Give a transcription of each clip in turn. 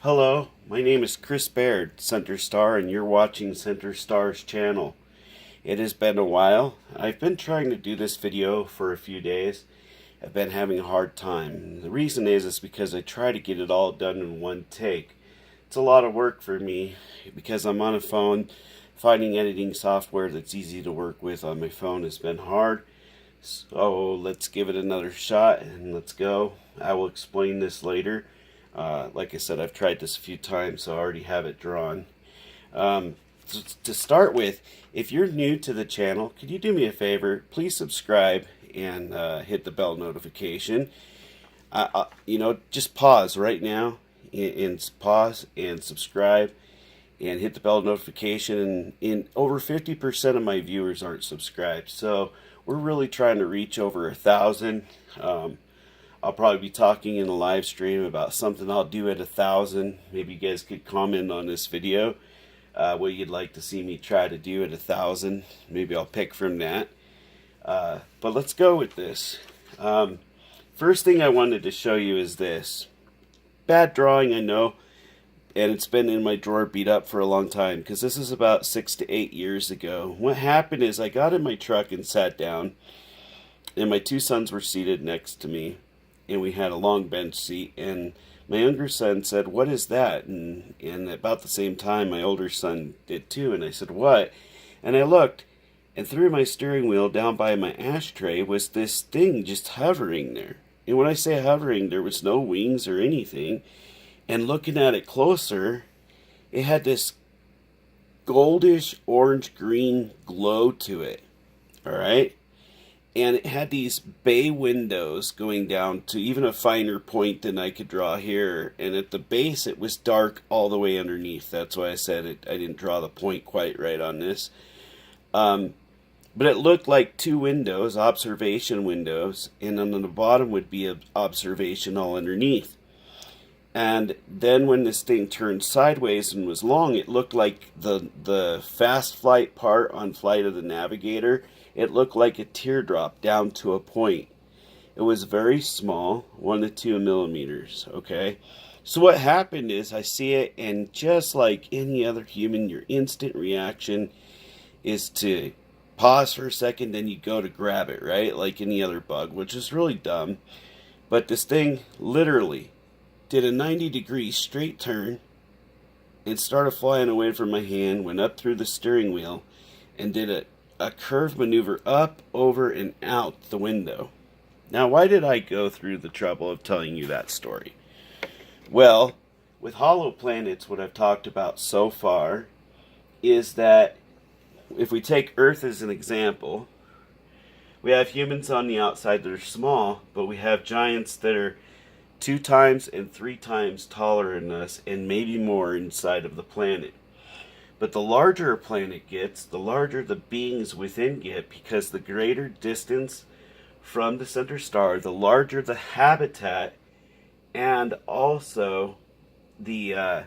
Hello, my name is Chris Baird, Center Star, and you're watching Center Star's channel. It has been a while. I've been trying to do this video for a few days. I've been having a hard time. The reason is because I try to get it all done in one take. It's a lot of work for me because I'm on a phone. Finding editing software that's easy to work with on my phone has been hard. So let's give it another shot and let's go. I will explain this later. Like I said, I've tried this a few times, so I already have it drawn. To start with, if you're new to the channel, could you do me a favor? Please subscribe and hit the bell notification. Just pause right now and pause and subscribe and hit the bell notification. And over 50% of my viewers aren't subscribed, so we're really trying to reach over 1,000. I'll probably be talking in a live stream about something I'll do at 1,000. Maybe you guys could comment on this video what you'd like to see me try to do at 1,000. Maybe I'll pick from that. But let's go with this. First thing I wanted to show you is this. Bad drawing, I know, and it's been in my drawer beat up for a long time because this is about 6 to 8 years ago. What happened is I got in my truck and sat down, and my two sons were seated next to me. And we had a long bench seat, and my younger son said, "What is that?" And about the same time, my older son did too, and I said, "What?" And I looked, and through my steering wheel down by my ashtray was this thing just hovering there. And when I say hovering, there was no wings or anything. And looking at it closer, it had this goldish orange-green glow to it, all right? And it had these bay windows going down to even a finer point than I could draw here. And at the base, it was dark all the way underneath. That's why I said I didn't draw the point quite right on this. But it looked like two windows, observation windows. And then on the bottom would be an observation all underneath. And then when this thing turned sideways and was long, it looked like the fast flight part on Flight of the Navigator. It looked like a teardrop down to a point. It was very small, 1 to 2 millimeters, okay? So what happened is I see it, and just like any other human, your instant reaction is to pause for a second, then you go to grab it, right? Like any other bug, which is really dumb. But this thing literally did a 90-degree straight turn and started flying away from my hand, went up through the steering wheel, and did a curved maneuver up, over, and out the window. Now, why did I go through the trouble of telling you that story? Well, with hollow planets, what I've talked about so far is that if we take Earth as an example, we have humans on the outside that are small, but we have giants that are 2 times and 3 times taller than us, and maybe more inside of the planet. But the larger a planet gets, the larger the beings within get, because the greater distance from the center star, the larger the habitat, and also the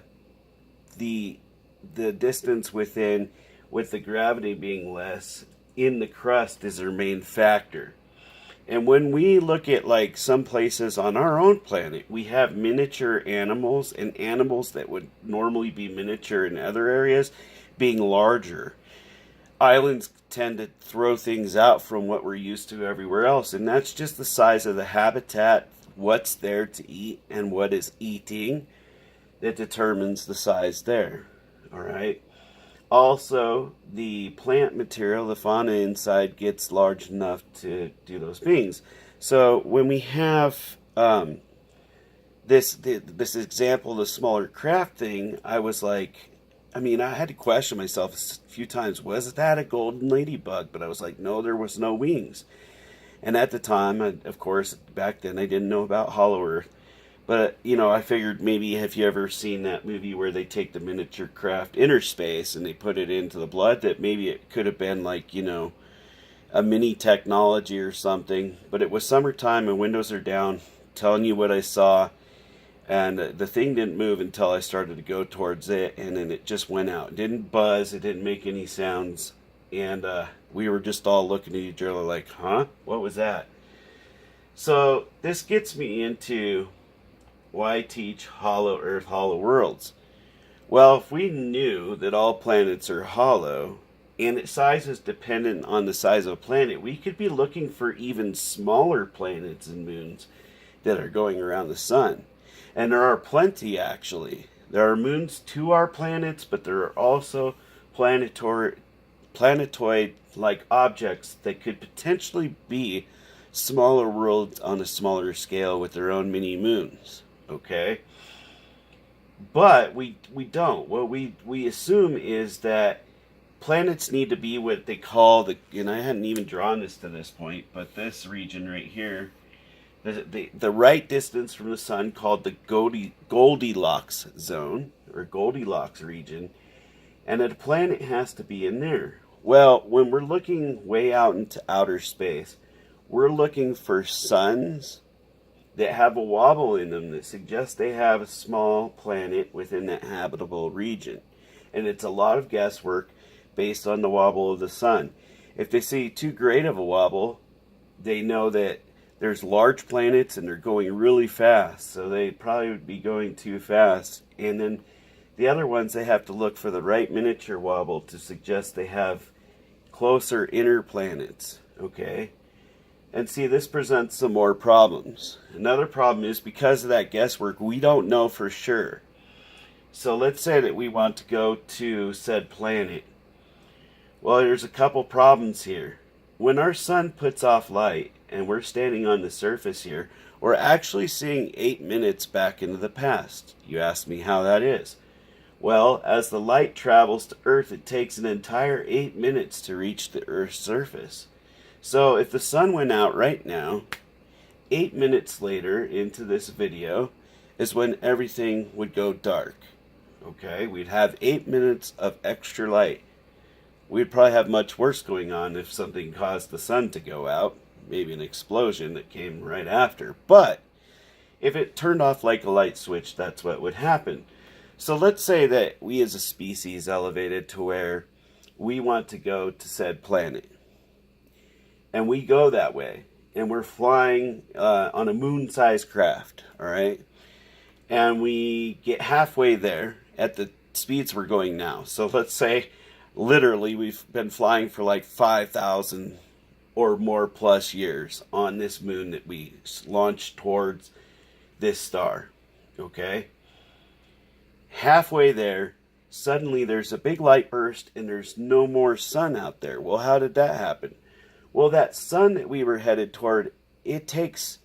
distance within, with the gravity being less in the crust, is their main factor. And when we look at like some places on our own planet, we have miniature animals, and animals that would normally be miniature in other areas being larger. Islands tend to throw things out from what we're used to everywhere else, and that's just the size of the habitat, what's there to eat, and what is eating that determines the size there. All right. Also, the plant material, the fauna inside, gets large enough to do those things. So when we have this example, the smaller craft thing, I was like, I had to question myself a few times. Was that a golden ladybug? But I was like, no, there was no wings. And at the time, of course, back then, I didn't know about Hollow Earth. But, I figured maybe, have you ever seen that movie where they take the miniature craft Inner Space and they put it into the blood, that maybe it could have been like, a mini technology or something. But it was summertime and windows are down, telling you what I saw. And the thing didn't move until I started to go towards it, and then it just went out. It didn't buzz, it didn't make any sounds. And we were just all looking at each other like, huh? What was that? So this gets me into why teach hollow Earth, hollow worlds? Well, if we knew that all planets are hollow and its size is dependent on the size of a planet, we could be looking for even smaller planets and moons that are going around the sun. And there are plenty, actually. There are moons to our planets, but there are also planetoid-like objects that could potentially be smaller worlds on a smaller scale with their own mini moons. Okay? But we don't. What we assume is that planets need to be what they call and I hadn't even drawn this to this point, but this region right here, the right distance from the sun, called the Goldilocks zone, or Goldilocks region, and a planet has to be in there. Well, when we're looking way out into outer space, we're looking for suns that have a wobble in them that suggests they have a small planet within that habitable region. And it's a lot of guesswork based on the wobble of the sun. If they see too great of a wobble, they know that there's large planets and they're going really fast, so they probably would be going too fast. And then the other ones, they have to look for the right miniature wobble to suggest they have closer inner planets. Okay? And see, this presents some more problems. Another problem is, because of that guesswork, we don't know for sure. So let's say that we want to go to said planet. Well, there's a couple problems here. When our sun puts off light and we're standing on the surface here, we're actually seeing 8 minutes back into the past. You ask me how that is. Well, as the light travels to Earth, it takes an entire 8 minutes to reach the Earth's surface. So if the sun went out right now, 8 minutes later into this video is when everything would go dark. Okay, we'd have 8 minutes of extra light. We'd probably have much worse going on if something caused the sun to go out. Maybe an explosion that came right after. But if it turned off like a light switch, that's what would happen. So let's say that we as a species elevated to where we want to go to said planet. And we go that way. And we're flying on a moon-sized craft. Alright? And we get halfway there at the speeds we're going now. So let's say, literally, we've been flying for like 5,000 or more plus years on this moon that we launched towards this star. Okay? Halfway there, suddenly there's a big light burst and there's no more sun out there. Well, how did that happen? Well, that sun that we were headed toward, it takes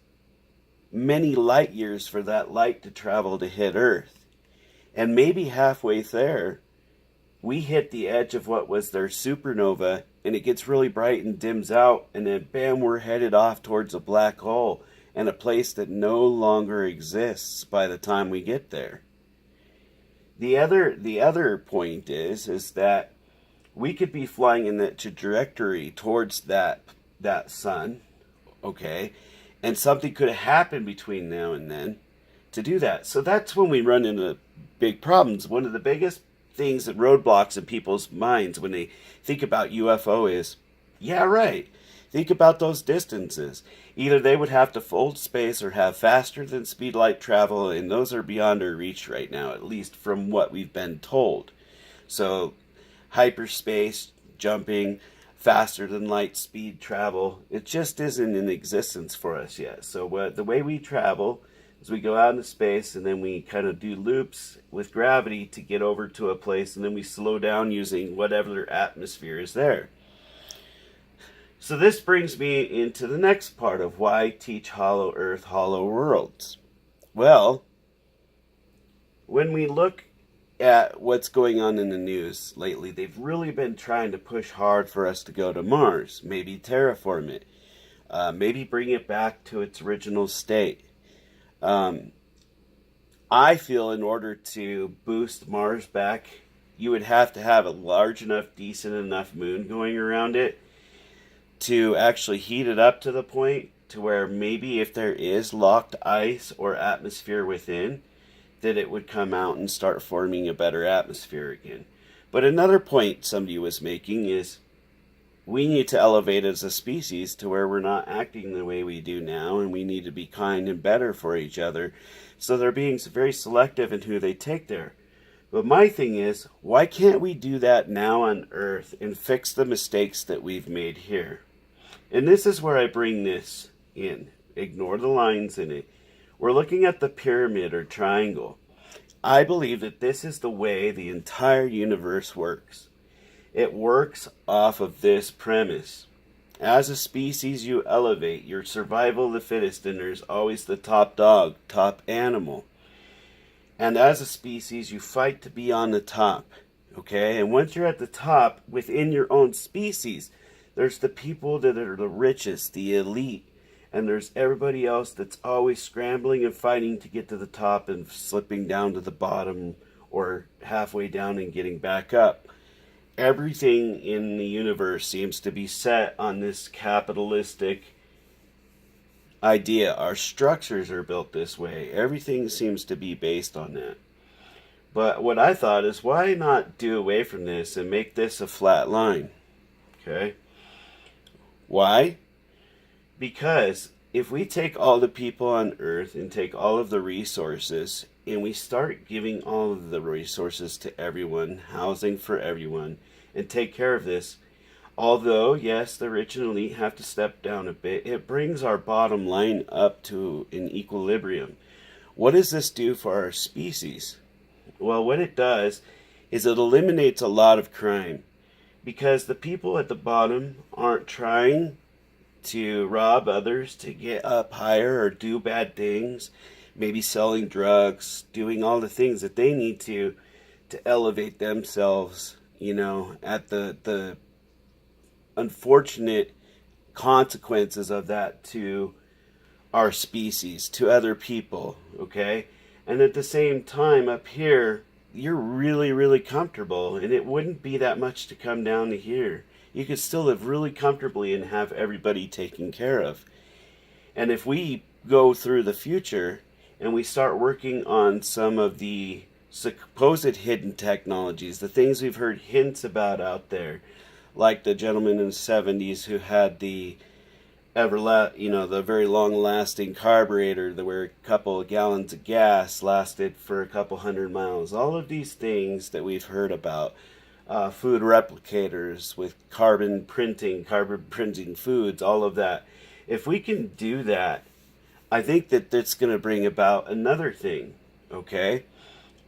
many light years for that light to travel to hit Earth. And maybe halfway there, we hit the edge of what was their supernova, and it gets really bright and dims out, and then bam, we're headed off towards a black hole and a place that no longer exists by the time we get there. The other point is that we could be flying in that trajectory towards that sun, okay, and something could have happened between now and then to do that. So that's when we run into big problems. One of the biggest things that roadblocks in people's minds when they think about UFO is, yeah, right, think about those distances. Either they would have to fold space or have faster than speed light travel, and those are beyond our reach right now, at least from what we've been told. So hyperspace, jumping, faster than light speed travel, it just isn't in existence for us yet. So the way we travel is we go out into space and then we kind of do loops with gravity to get over to a place, and then we slow down using whatever atmosphere is there. So this brings me into the next part of why teach hollow Earth, hollow worlds. Well, when we look at what's going on in the news lately, they've really been trying to push hard for us to go to Mars, maybe terraform it, maybe bring it back to its original state. I feel in order to boost Mars back, you would have to have a large enough, decent enough moon going around it to actually heat it up to the point to where maybe if there is locked ice or atmosphere within, that it would come out and start forming a better atmosphere again. But another point somebody was making is, we need to elevate as a species to where we're not acting the way we do now, and we need to be kind and better for each other. So they're being very selective in who they take there. But my thing is, why can't we do that now on Earth and fix the mistakes that we've made here? And this is where I bring this in. Ignore the lines in it. We're looking at the pyramid or triangle. I believe that this is the way the entire universe works. It works off of this premise. As a species, you elevate your survival of the fittest, and there's always the top dog, top animal. And as a species, you fight to be on the top. Okay? And once you're at the top, within your own species, there's the people that are the richest, the elite. And there's everybody else that's always scrambling and fighting to get to the top and slipping down to the bottom or halfway down and getting back up. Everything in the universe seems to be set on this capitalistic idea. Our structures are built this way. Everything seems to be based on that. But what I thought is, why not do away from this and make this a flat line? Okay? Why? Because if we take all the people on Earth and take all of the resources and we start giving all of the resources to everyone, housing for everyone, and take care of this, although, yes, the rich and elite have to step down a bit, it brings our bottom line up to an equilibrium. What does this do for our species? Well, what it does is it eliminates a lot of crime, because the people at the bottom aren't trying to rob others to get up higher or do bad things, maybe selling drugs, doing all the things that they need to elevate themselves, at the unfortunate consequences of that to our species, to other people, okay? And at the same time, up here, you're really, really comfortable, and it wouldn't be that much to come down to here. You could still live really comfortably and have everybody taken care of. And if we go through the future and we start working on some of the supposed hidden technologies, the things we've heard hints about out there, like the gentleman in the 70s who had the the very long-lasting carburetor where a couple of gallons of gas lasted for a couple 100 miles. All of these things that we've heard about. Food replicators with carbon printing foods, all of that. If we can do that, I think that that's going to bring about another thing, okay?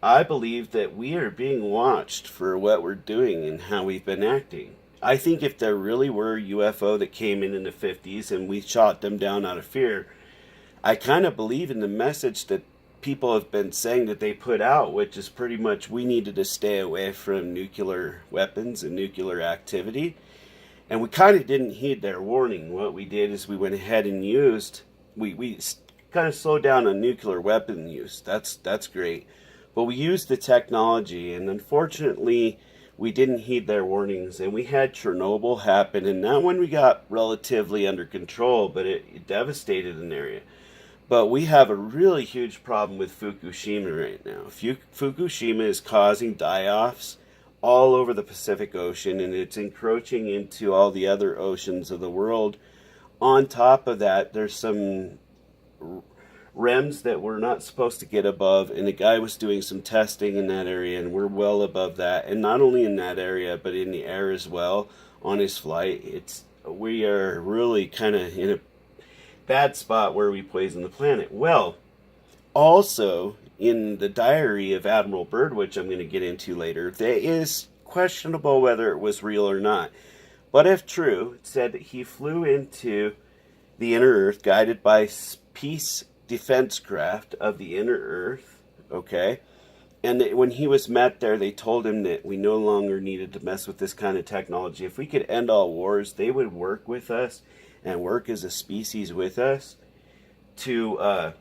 I believe that we are being watched for what we're doing and how we've been acting. I think if there really were a UFO that came in the 50s and we shot them down out of fear, I kind of believe in the message that people have been saying that they put out, which is pretty much we needed to stay away from nuclear weapons and nuclear activity. And we kind of didn't heed their warning. What we did is we went ahead and we kind of slowed down on nuclear weapon use. That's great. But we used the technology, and unfortunately, we didn't heed their warnings, and we had Chernobyl happen, and that one we got relatively under control, but it devastated an area. But we have a really huge problem with Fukushima right now. Fukushima is causing die-offs all over the Pacific Ocean, and it's encroaching into all the other oceans of the world. On top of that, there's some REMs that we're not supposed to get above, and the guy was doing some testing in that area, and we're well above that. And not only in that area, but in the air as well on his flight. We are really kind of in a bad spot where we poison the planet. Well, also in the diary of Admiral Baird, which I'm going to get into later, there is questionable whether it was real or not. But if true, it said that he flew into the inner Earth guided by peace defense craft of the inner Earth, okay? And that when he was met there, they told him that we no longer needed to mess with this kind of technology. If we could end all wars, they would work with us and work as a species with us to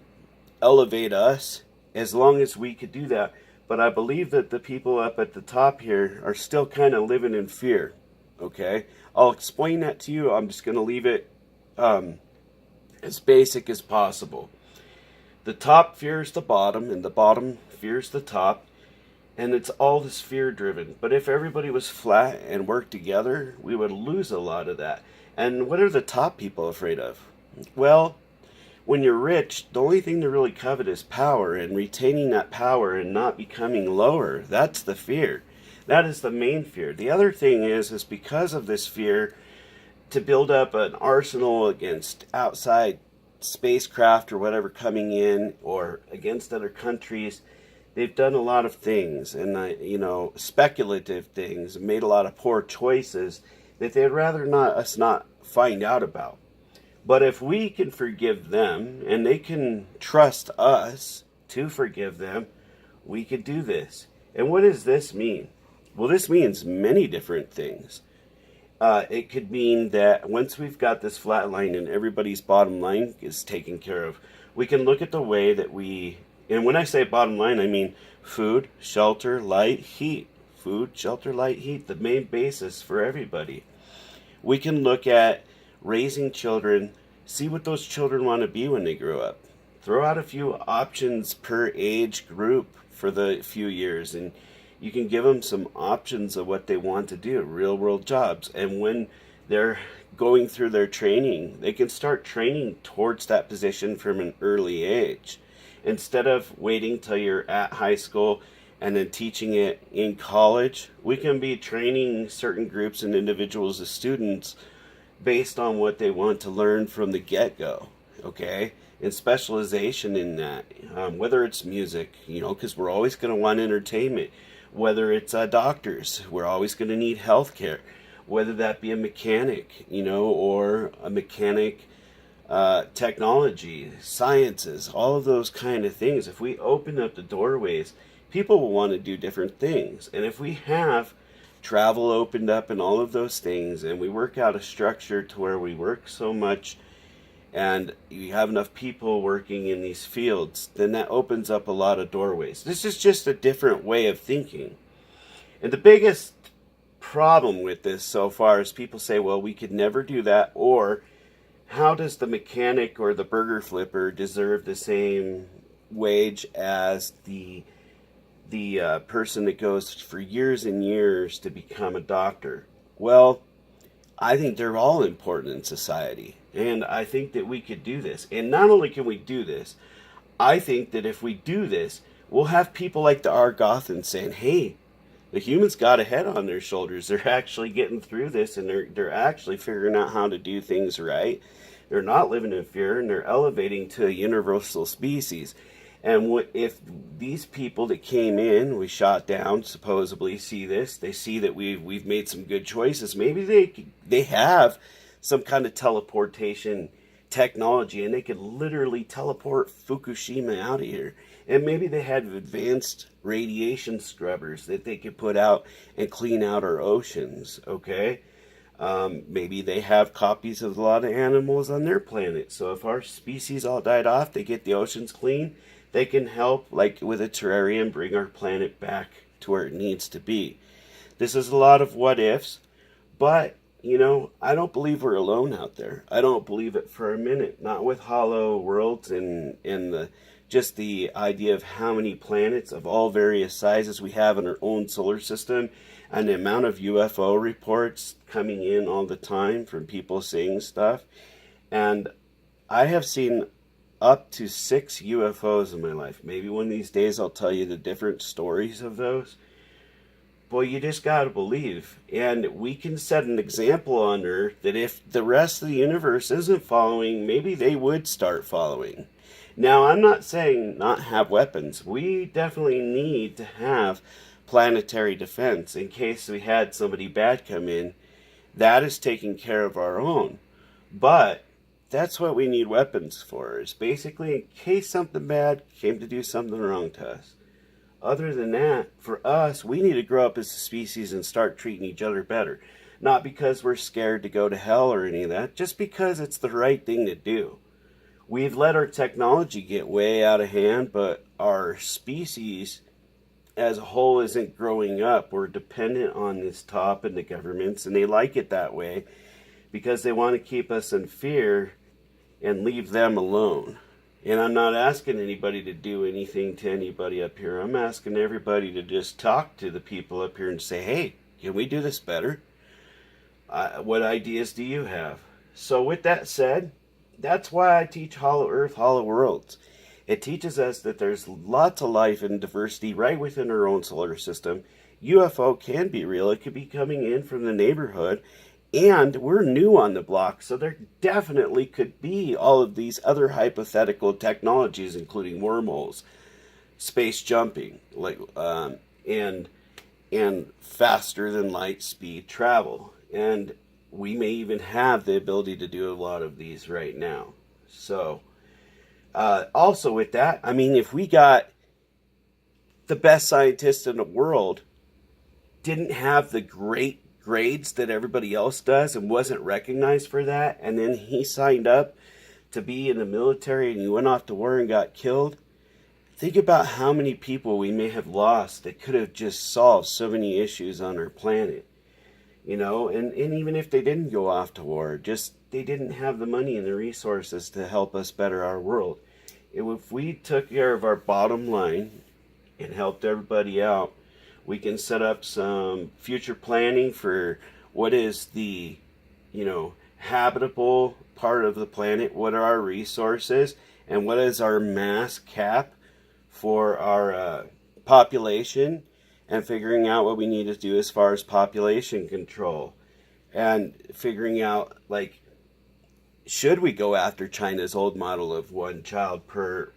elevate us, as long as we could do that. But I believe that the people up at the top here are still kind of living in fear, okay? I'll explain that to you. I'm just going to leave it as basic as possible. The top fears the bottom, and the bottom fears the top. And it's all this fear driven. But if everybody was flat and worked together, we would lose a lot of that. And what are the top people afraid of? Well, when you're rich, the only thing to really covet is power, and retaining that power and not becoming lower. That's the fear. That is the main fear. The other thing is because of this fear, to build up an arsenal against outside spacecraft or whatever coming in, or against other countries, they've done a lot of things, and speculative things, made a lot of poor choices that they'd rather not us not find out about. But if we can forgive them and they can trust us to forgive them, we could do this. And what does this mean? Well, this means many different things. It could mean that once we've got this flat line and everybody's bottom line is taken care of, we can look at the way that and when I say bottom line, I mean food, shelter, light, heat. Food, shelter, light, heat, the main basis for everybody. We can look at raising children, see what those children want to be when they grow up. Throw out a few options per age group for the few years, and you can give them some options of what they want to do, real world jobs. And when they're going through their training, they can start training towards that position from an early age. Instead of waiting till you're at high school and then teaching it in college, we can be training certain groups and individuals as students based on what they want to learn from the get-go, okay? And specialization in that, whether it's music, because we're always going to want entertainment. Whether it's doctors, we're always going to need healthcare. Whether that be a mechanic, or a mechanic, technology, sciences, all of those kind of things. If we open up the doorways, people will want to do different things. And if we have travel opened up and all of those things, and we work out a structure to where we work so much and you have enough people working in these fields, then that opens up a lot of doorways. This is just a different way of thinking. And the biggest problem with this so far is people say, well, we could never do that, or how does the mechanic or the burger flipper deserve the same wage as the person that goes for years and years to become a doctor? Well, I think they're all important in society, and I think that we could do this. And not only can we do this, I think that if we do this, we'll have people like the Argothans saying, hey, the humans got a head on their shoulders. They're actually getting through this, and they're actually figuring out how to do things right. They're not living in fear, and they're elevating to a universal species. And what if these people that came in, we shot down, supposedly see this, they see that we've made some good choices. Maybe they have some kind of teleportation technology, and they could literally teleport Fukushima out of here. And maybe they had advanced radiation scrubbers that they could put out and clean out our oceans, okay? Maybe they have copies of a lot of animals on their planet. So if our species all died off, they get the oceans clean, they can help, like with a terrarium, bring our planet back to where it needs to be. This is a lot of what ifs, but, I don't believe we're alone out there. I don't believe it for a minute. Not with hollow worlds and just the idea of how many planets of all various sizes we have in our own solar system, and the amount of UFO reports coming in all the time from people saying stuff. And I have seen up to 6 UFOs in my life. Maybe one of these days I'll tell you the different stories of those. Boy, you just gotta believe. And we can set an example on Earth that if the rest of the universe isn't following, maybe they would start following. Now, I'm not saying not have weapons. We definitely need to have planetary defense in case we had somebody bad come in. That is taking care of our own. But that's what we need weapons for, is basically in case something bad came to do something wrong to us. Other than that, for us, we need to grow up as a species and start treating each other better. Not because we're scared to go to hell or any of that, just because it's the right thing to do. We've let our technology get way out of hand, but our species as a whole isn't growing up. We're dependent on this top and the governments, and they like it that way because they want to keep us in fear and leave them alone. And I'm not asking anybody to do anything to anybody up here. I'm asking everybody to just talk to the people up here and say, hey, can we do this better? What ideas do you have? So with that said, that's why I teach Hollow Earth, Hollow Worlds. It teaches us that there's lots of life and diversity right within our own solar system. UFO can be real. It could be coming in from the neighborhood. And we're new on the block, so there definitely could be all of these other hypothetical technologies, including wormholes, space jumping, and faster than light speed travel. And we may even have the ability to do a lot of these right now. So, also with that, I mean, if we got the best scientists in the world, didn't have the great grades that everybody else does and wasn't recognized for that, and then he signed up to be in the military and he went off to war and got killed, think about how many people we may have lost that could have just solved so many issues on our planet. You know, and even if they didn't go off to war, just they didn't have the money and the resources to help us better our world. If we took care of our bottom line and helped everybody out, we can set up some future planning for what is the, habitable part of the planet, what are our resources, and what is our mass cap for our population, and figuring out what we need to do as far as population control, and figuring out, should we go after China's old model of one child per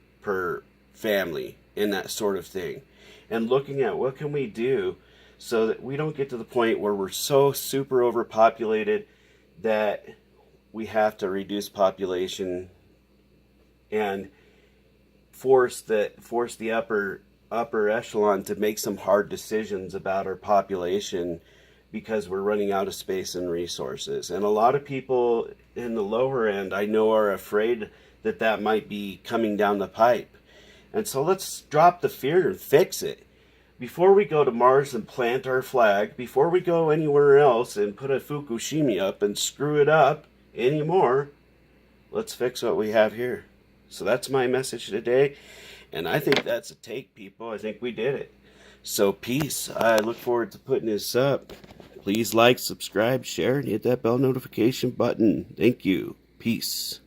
family and that sort of thing, and looking at what can we do so that we don't get to the point where we're so super overpopulated that we have to reduce population and force the upper echelon to make some hard decisions about our population because we're running out of space and resources. And a lot of people in the lower end, I know, are afraid that that might be coming down the pipe. And so let's drop the fear and fix it. Before we go to Mars and plant our flag, before we go anywhere else and put a Fukushima up and screw it up anymore, let's fix what we have here. So that's my message today. And I think that's a take, people. I think we did it. So peace. I look forward to putting this up. Please like, subscribe, share, and hit that bell notification button. Thank you. Peace.